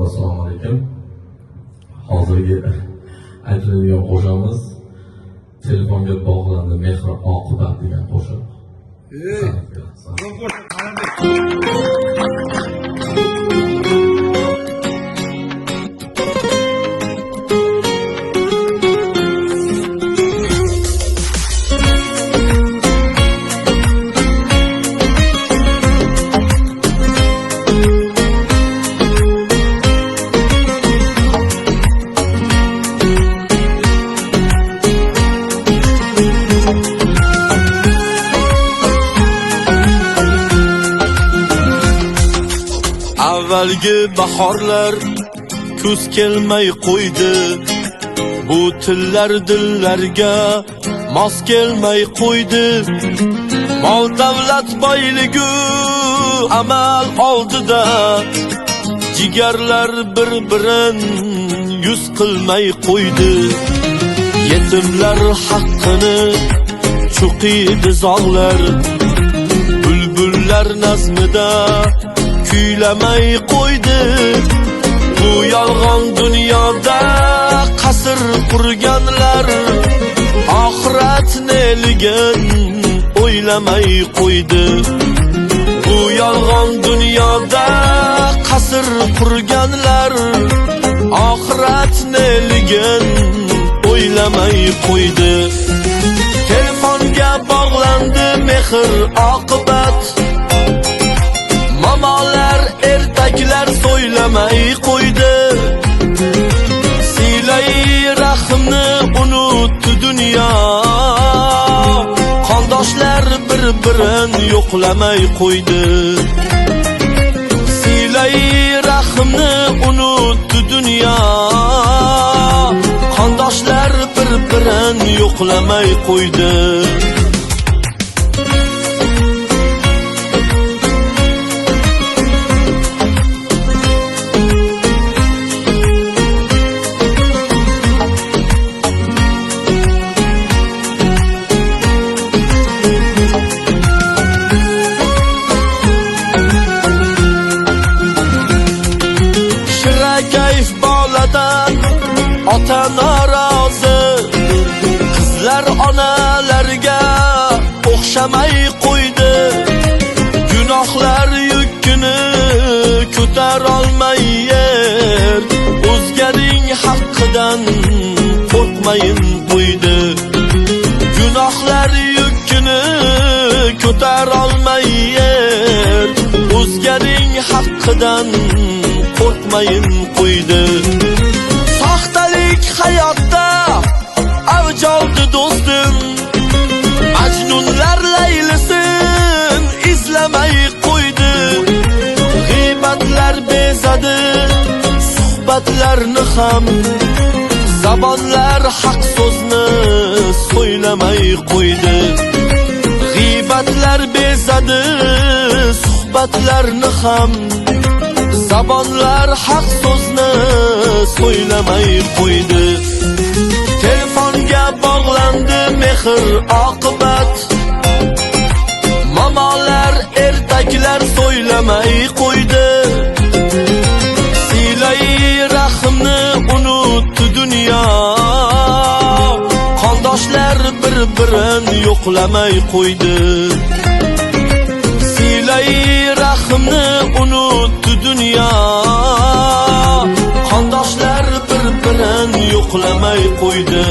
assalomu alaykum. Hozirgi aytiladigan qo'shamiz telefonga bog'landi mehr oqibat degan qo'shiq. Avvalgi bahorlar kuz kelmay qo'ydi. Bu tillar dillarga mos kelmay qo'ydi. Mol davlat boyligi amal oldida jigarlar bir-birin yuz qilmay qo'ydi. Yetimlar haqqini cho'qiydi zog'lar. Bulbullar nazmida kuylamay qo'ydi. Bu yolg'on dunyoda qasr qurganlar oxirat neligin o'ylamay qo'ydi. Bu yolg'on dunyoda qasr qurganlar oxirat neligin o'ylamay qo'ydi. Telefonga bog'landi mehr oqibat. Mamalar ertaklar so'ylamay qo'ydi. Silay rahmni unutdi dunyo. Qondoshlar bir-birin yo'qlamay qo'ydi. Silay rahmni unutdi dunyo. Qondoshlar bir-birin yo'qlamay qo'ydi. Kayf boladan ota norozi. Qizlar onalarga o'xshamay qo'ydi. Gunohlar yukini ko'tarolmay yer. O'zganing haqqidan qo'rqmayin qo'ydi. Gunohlar yukini ko'tarolmay yer. O'zganing haqqidan qo'rqmayin qo'ydi. Soxtalik hayotda avj oldi do'stim. Majnunlar laylisin izlamay qo'ydi. G'iybatlar bezadi suhbatlarni ham. Zabonlar haq so'zni so'ylamay qo'ydi. G'iybatlar bezadi suhbatlarni ham. Zabonlar haq so'zni so'ylamay qo'ydi. Telefonga bog'landi mehr oqibat. Mamalar ertaklar so'ylamay qo'ydi. Silay rahmni unutdi dunyo. Qondoshlar bir-birin yo'qlamay qo'ydi. Silay rahmni unutdi dunyo. Qondoshlar bir-birin yo'qlamay qo'ydi.